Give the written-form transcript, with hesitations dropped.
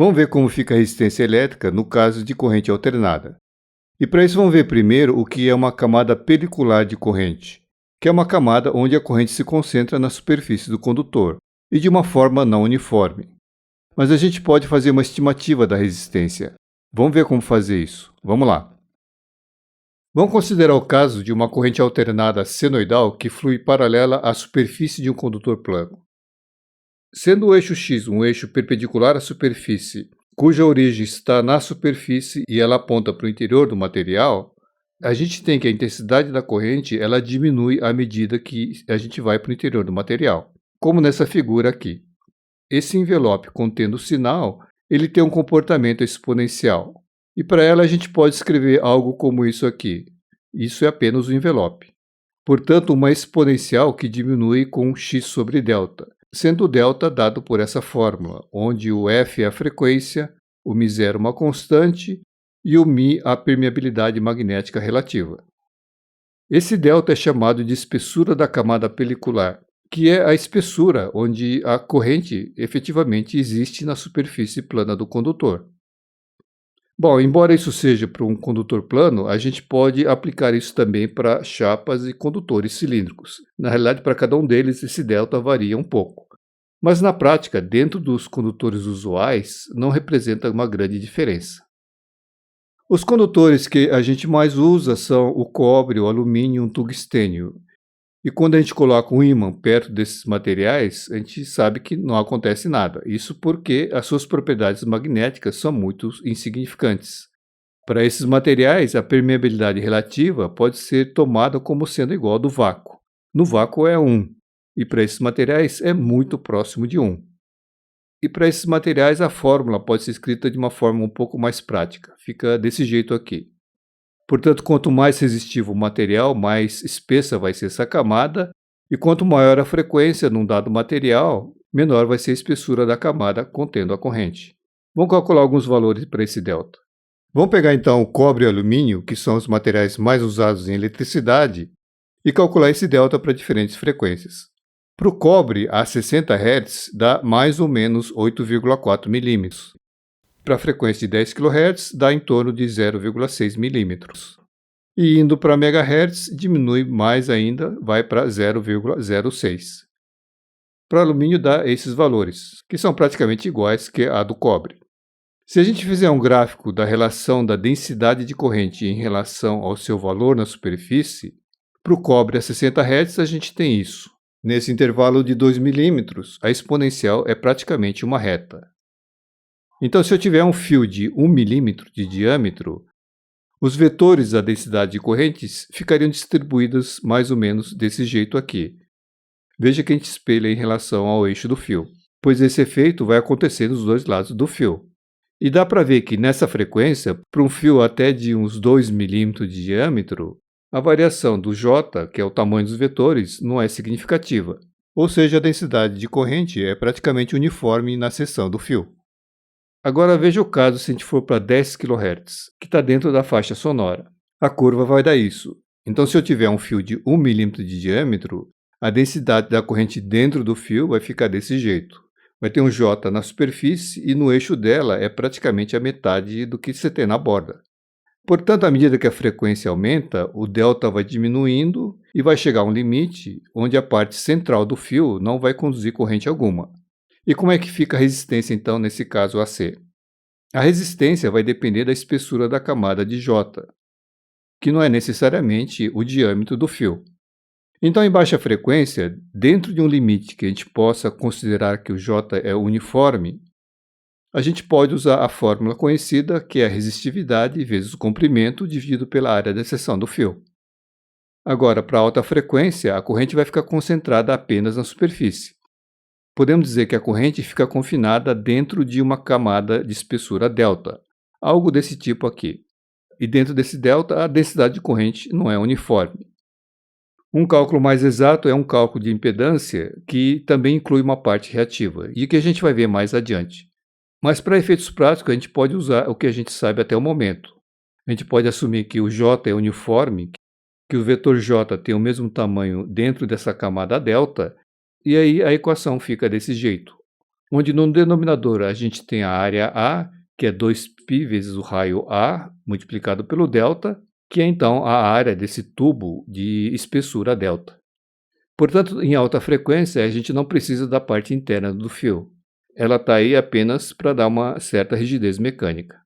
Vamos ver como fica a resistência elétrica no caso de corrente alternada. E para isso vamos ver primeiro o que é uma camada pelicular de corrente, que é uma camada onde a corrente se concentra na superfície do condutor e de uma forma não uniforme. Mas a gente pode fazer uma estimativa da resistência. Vamos ver como fazer isso. Vamos lá. Vamos considerar o caso de uma corrente alternada senoidal que flui paralela à superfície de um condutor plano. Sendo o eixo x um eixo perpendicular à superfície, cuja origem está na superfície e ela aponta para o interior do material, a gente tem que a intensidade da corrente ela diminui à medida que a gente vai para o interior do material, como nessa figura aqui. Esse envelope contendo o sinal, ele tem um comportamento exponencial. E para ela a gente pode escrever algo como isso aqui. Isso é apenas o envelope. Portanto, uma exponencial que diminui com x sobre delta, sendo o delta dado por essa fórmula, onde o F é a frequência, o μ0 uma constante e o μ a permeabilidade magnética relativa. Esse delta é chamado de espessura da camada pelicular, que é a espessura onde a corrente efetivamente existe na superfície plana do condutor. Bom, embora isso seja para um condutor plano, a gente pode aplicar isso também para chapas e condutores cilíndricos. Na realidade, para cada um deles, esse delta varia um pouco. Mas na prática, dentro dos condutores usuais, não representa uma grande diferença. Os condutores que a gente mais usa são o cobre, o alumínio e o tungstênio. E quando a gente coloca um ímã perto desses materiais, a gente sabe que não acontece nada. Isso porque as suas propriedades magnéticas são muito insignificantes. Para esses materiais, a permeabilidade relativa pode ser tomada como sendo igual ao do vácuo. No vácuo é 1, e para esses materiais é muito próximo de 1. E para esses materiais a fórmula pode ser escrita de uma forma um pouco mais prática. Fica desse jeito aqui. Portanto, quanto mais resistivo o material, mais espessa vai ser essa camada, e quanto maior a frequência num dado material, menor vai ser a espessura da camada contendo a corrente. Vamos calcular alguns valores para esse delta. Vamos pegar então o cobre e o alumínio, que são os materiais mais usados em eletricidade, e calcular esse delta para diferentes frequências. Para o cobre, a 60 Hz dá mais ou menos 8,4 milímetros. Para a frequência de 10 kHz, dá em torno de 0,6 milímetros. E indo para MHz, diminui mais ainda, vai para 0,06. Para alumínio dá esses valores, que são praticamente iguais que a do cobre. Se a gente fizer um gráfico da relação da densidade de corrente em relação ao seu valor na superfície, para o cobre a 60 Hz a gente tem isso. Nesse intervalo de 2 milímetros, a exponencial é praticamente uma reta. Então, se eu tiver um fio de 1 milímetro de diâmetro, os vetores da densidade de correntes ficariam distribuídos mais ou menos desse jeito aqui. Veja que a gente espelha em relação ao eixo do fio, pois esse efeito vai acontecer nos dois lados do fio. E dá para ver que nessa frequência, para um fio até de uns 2 milímetros de diâmetro, a variação do J, que é o tamanho dos vetores, não é significativa. Ou seja, a densidade de corrente é praticamente uniforme na seção do fio. Agora veja o caso se a gente for para 10 kHz, que está dentro da faixa sonora. A curva vai dar isso. Então, se eu tiver um fio de 1 milímetro de diâmetro, a densidade da corrente dentro do fio vai ficar desse jeito. Vai ter um J na superfície e no eixo dela é praticamente a metade do que você tem na borda. Portanto, à medida que a frequência aumenta, o delta vai diminuindo e vai chegar a um limite onde a parte central do fio não vai conduzir corrente alguma. E como é que fica a resistência, então, nesse caso AC? A resistência vai depender da espessura da camada de J, que não é necessariamente o diâmetro do fio. Então, em baixa frequência, dentro de um limite que a gente possa considerar que o J é uniforme, a gente pode usar a fórmula conhecida, que é a resistividade vezes o comprimento dividido pela área da seção do fio. Agora, para alta frequência, a corrente vai ficar concentrada apenas na superfície. Podemos dizer que a corrente fica confinada dentro de uma camada de espessura delta, algo desse tipo aqui. E dentro desse delta, a densidade de corrente não é uniforme. Um cálculo mais exato é um cálculo de impedância, que também inclui uma parte reativa, e que a gente vai ver mais adiante. Mas para efeitos práticos, a gente pode usar o que a gente sabe até o momento. A gente pode assumir que o J é uniforme, que o vetor J tem o mesmo tamanho dentro dessa camada delta, e aí a equação fica desse jeito. onde no denominador a gente tem a área A, que é 2π vezes o raio A multiplicado pelo delta, que é então a área desse tubo de espessura delta. Portanto, em alta frequência, a gente não precisa da parte interna do fio. Ela está aí apenas para dar uma certa rigidez mecânica.